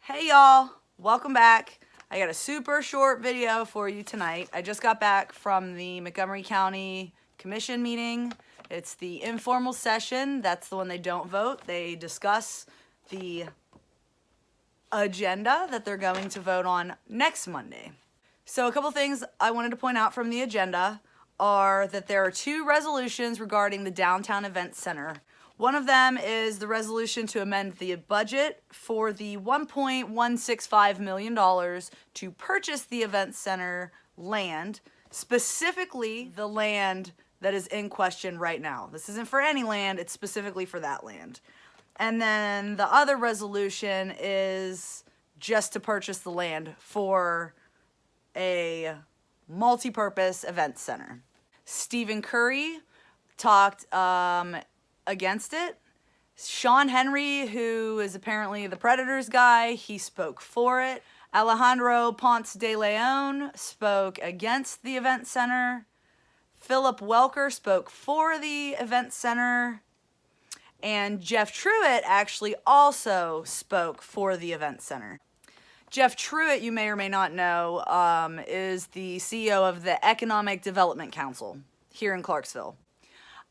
Hey y'all, welcome back. I got a super short video for you tonight. I just got back from the Montgomery County Commission meeting. It's the informal session. That's the one they don't vote. They discuss the agenda that they're going to vote on next Monday. So a couple things I wanted to point out from the agenda are that there are two resolutions regarding the Downtown Event Center. One of them is the resolution to amend the budget for the $1.165 million to purchase the event center land, specifically the land that is in question right now. This isn't for any land, it's specifically for that land. And then the other resolution is just to purchase the land for a multi-purpose event center. Stephen Curry talked against it. Sean Henry, who is apparently the Predators guy, he spoke for it. Alejandro Ponce de Leon spoke against the event center. Philip Welker spoke for the event center. And Jeff Truitt actually also spoke for the event center. Jeff Truitt, you may or may not know, is the CEO of the Economic Development Council here in Clarksville.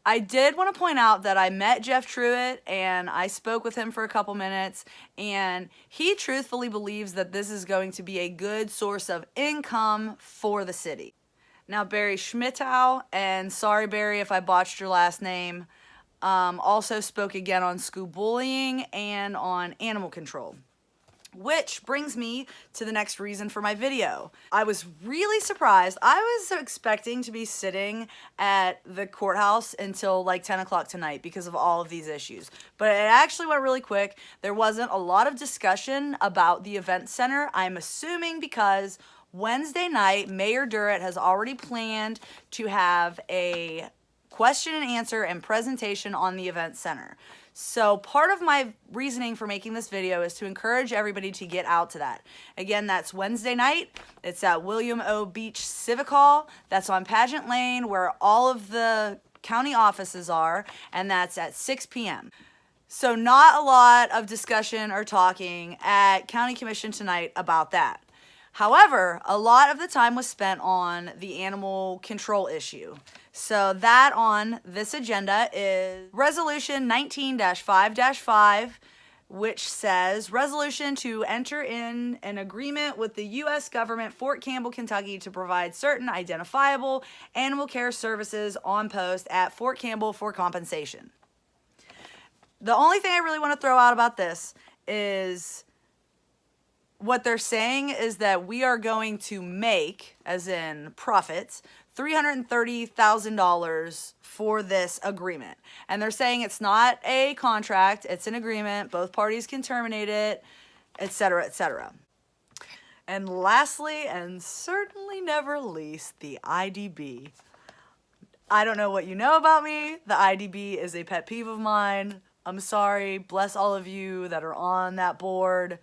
I did want to point out that I met Jeff Truitt and I spoke with him for a couple minutes, and he truthfully believes that this is going to be a good source of income for the city. Now, Barry Schmittow, and sorry Barry if I botched your last name, also spoke again on school bullying and on animal control. Which brings me to the next reason for my video. I was really surprised. I was expecting to be sitting at the courthouse until like 10 o'clock tonight because of all of these issues. But it actually went really quick. There wasn't a lot of discussion about the event center. I'm assuming because Wednesday night, Mayor Durrett has already planned to have a question and answer and presentation on the event center. So part of my reasoning for making this video is to encourage everybody to get out to that. Again, that's Wednesday night. It's at William O. Beach Civic Hall. That's on Pageant Lane where all of the county offices are, and that's at 6 p.m. So not a lot of discussion or talking at County Commission tonight about that. However, a lot of the time was spent on the animal control issue. So that on this agenda is Resolution 19-5-5, which says, resolution to enter in an agreement with the U.S. government, Fort Campbell, Kentucky, to provide certain identifiable animal care services on post at Fort Campbell for compensation. The only thing I really want to throw out about this is what they're saying is that we are going to make, as in profits, $330,000 for this agreement. And they're saying it's not a contract, it's an agreement. Both parties can terminate it, etc., etc. And lastly, and certainly never least, the IDB. I don't know what you know about me. The IDB is a pet peeve of mine. I'm sorry. Bless all of you that are on that board.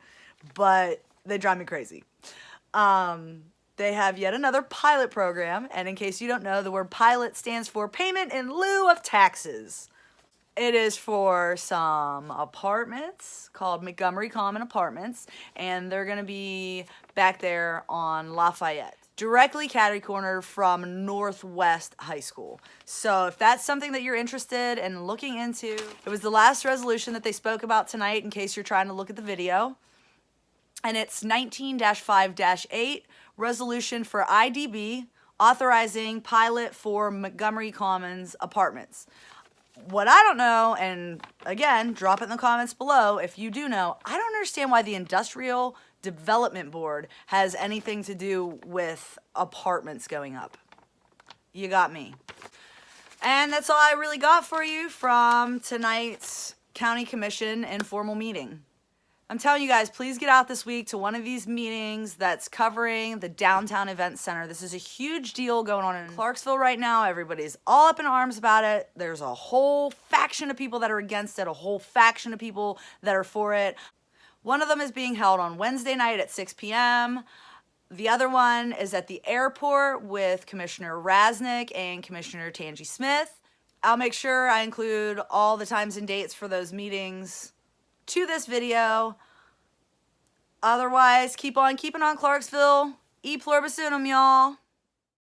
But they drive me crazy. They have yet another pilot program, and in case you don't know, the word pilot stands for payment in lieu of taxes. It is for some apartments called Montgomery Common Apartments, and they're going to be back there on Lafayette, directly catty-cornered from Northwest High School. So if that's something that you're interested in looking into, it was the last resolution that they spoke about tonight in case you're trying to look at the video. And it's 19-5-8, resolution for IDB, authorizing pilot for Montgomery Commons Apartments. What I don't know, and again, drop it in the comments below if you do know, I don't understand why the Industrial Development Board has anything to do with apartments going up. You got me. And that's all I really got for you from tonight's County Commission informal meeting. I'm telling you guys, please get out this week to one of these meetings that's covering the Downtown Event Center. This is a huge deal going on in Clarksville right now. Everybody's all up in arms about it. There's a whole faction of people that are against it, a whole faction of people that are for it. One of them is being held on Wednesday night at 6 p.m. The other one is at the airport with Commissioner Rasnick and Commissioner Tangi Smith. I'll make sure I include all the times and dates for those meetings to this video. Otherwise, keep on keeping on, Clarksville. E pluribus unum, y'all.